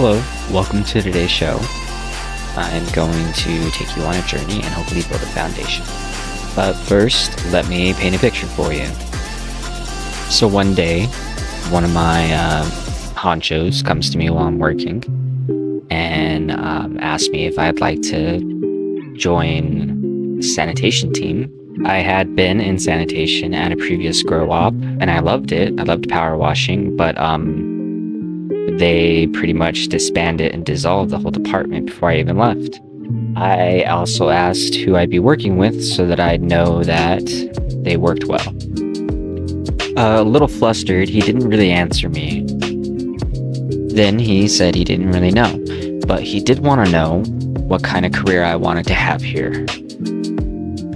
Hello, welcome to today's show. I'm going to take you on a journey and hopefully build a foundation. But first, let me paint a picture for you. So one day, one of my honchos comes to me while I'm working and asks me if I'd like to join the sanitation team. I had been in sanitation at a previous grow op and I loved it. I loved power washing, but they pretty much disbanded and dissolved the whole department before I even left. I also asked who I'd be working with so that I'd know that they worked well. A little flustered, he didn't really answer me. Then he said he didn't really know, but he did want to know what kind of career I wanted to have here.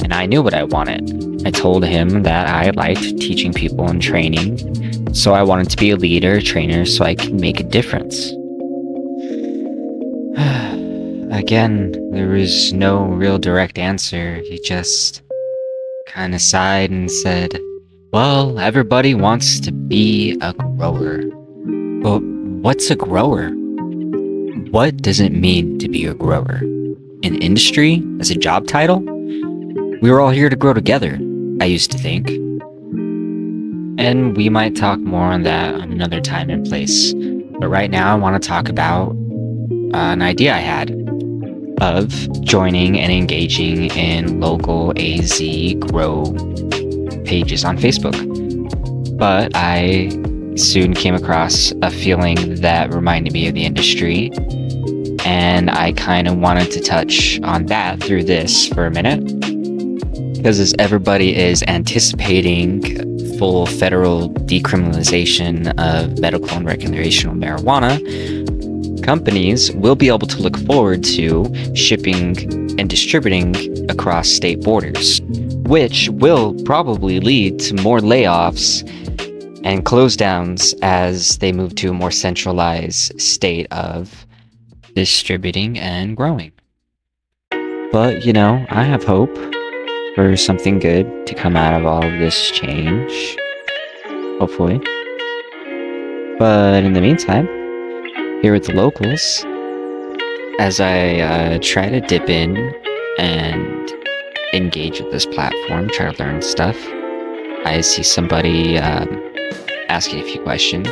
And I knew what I wanted. I told him that I liked teaching people and training, so I wanted to be a leader, trainer, so I could make a difference. Again, there was no real direct answer. He just kind of sighed and said, well, everybody wants to be a grower. But what's a grower? What does it mean to be a grower? In industry? As a job title? We were all here to grow together, I used to think. And we might talk more on that on another time and place. But right now I want to talk about an idea I had of joining and engaging in local AZ grow pages on Facebook. But I soon came across a feeling that reminded me of the industry, and I kind of wanted to touch on that through this for a minute. Because as everybody is anticipating full federal decriminalization of medical and recreational marijuana, companies will be able to look forward to shipping and distributing across state borders, which will probably lead to more layoffs and close downs as they move to a more centralized state of distributing and growing. But, I have hope for something good to come out of all of this change, hopefully. But in the meantime, here with the locals, as I try to dip in and engage with this platform, try to learn stuff, I see somebody asking a few questions,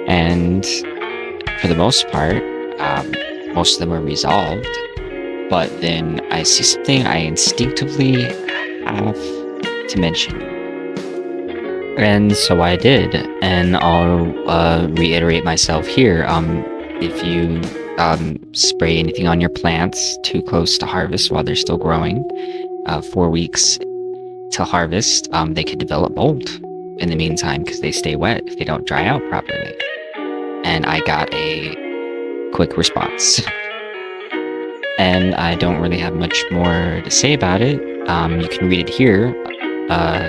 and for the most part, most of them are resolved. But then I see something I instinctively have to mention. And so I did, and I'll reiterate myself here. If you spray anything on your plants too close to harvest while they're still growing, 4 weeks to harvest, they could develop mold in the meantime because they stay wet if they don't dry out properly. And I got a quick response. And I don't really have much more to say about it. You can read it here. I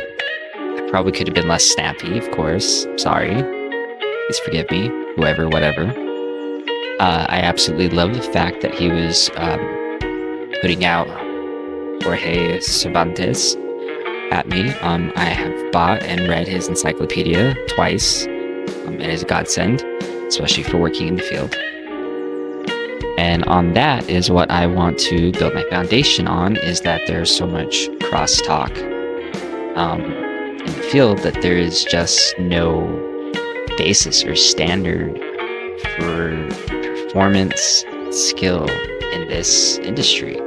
probably could have been less snappy, of course. Sorry. Please forgive me, whoever, whatever. I absolutely love the fact that he was putting out Jorge Cervantes at me. I have bought and read his encyclopedia twice. It is a godsend, especially for working in the field. And on that is what I want to build my foundation on, is that there's so much crosstalk in the field that there is just no basis or standard for performance skill in this industry.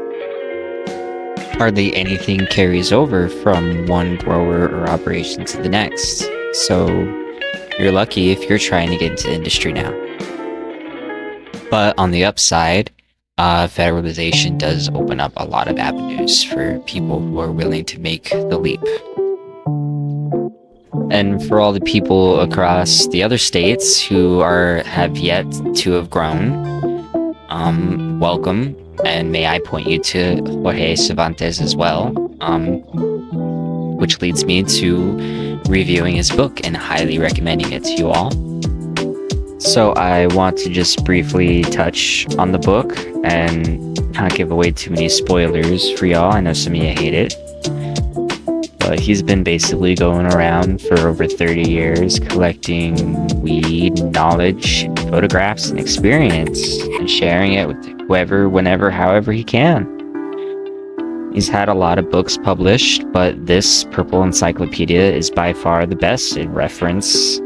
Hardly anything carries over from one grower or operation to the next. So you're lucky if you're trying to get into the industry now. But on the upside, federalization does open up a lot of avenues for people who are willing to make the leap. And for all the people across the other states who have yet to have grown, welcome, and may I point you to Jorge Cervantes as well, which leads me to reviewing his book and highly recommending it to you all. So I want to just briefly touch on the book and not give away too many spoilers for y'all. I know some of you hate it. But he's been basically going around for over 30 years collecting weed, knowledge, photographs, and experience, and sharing it with whoever, whenever, however he can. He's had a lot of books published, but this Purple Encyclopedia is by far the best in reference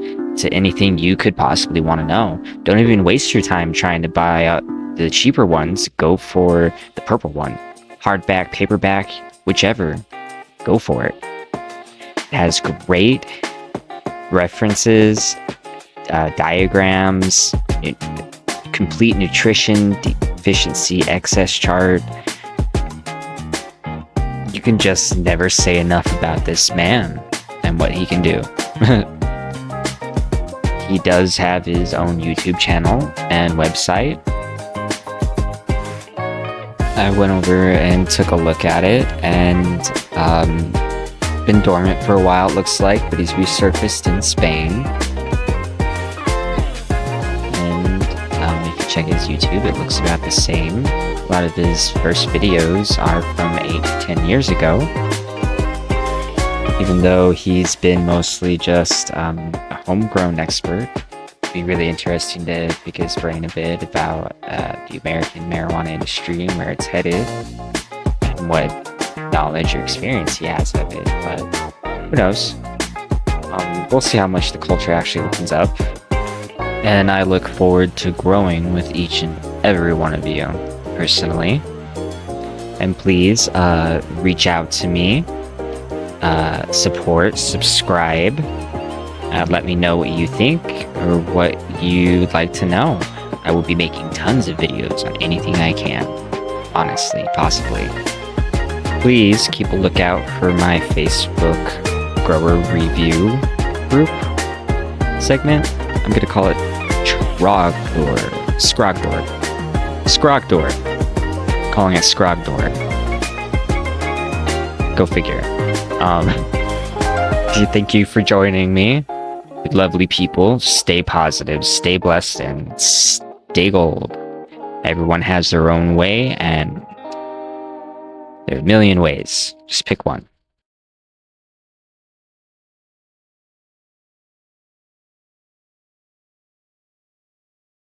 to anything you could possibly want to know. Don't even waste your time trying to buy the cheaper ones. Go for the purple one. Hardback, paperback, whichever. Go for it. It has great references, diagrams, complete nutrition, deficiency, excess chart. You can just never say enough about this man and what he can do. He does have his own YouTube channel and website. I went over and took a look at it, and been dormant for a while, it looks like, but he's resurfaced in Spain. And if you check his YouTube, it looks about the same. A lot of his first videos are from 8 to 10 years ago, even though he's been mostly just a homegrown expert. It'd be really interesting to pick his brain a bit about the American marijuana industry and where it's headed, and what knowledge or experience he has of it. But who knows? We'll see how much the culture actually opens up, and I look forward to growing with each and every one of you personally. And please reach out to me, support, subscribe, let me know what you think or what you'd like to know. I will be making tons of videos on anything I can, honestly, possibly. Please keep a lookout for my Facebook grower review group segment. I'm gonna call it Scrogdoor. Calling it Scrogdoor. Go figure. Thank you for joining me. Lovely people. Stay positive, stay blessed, and stay gold. Everyone has their own way, and there are a million ways. Just pick one.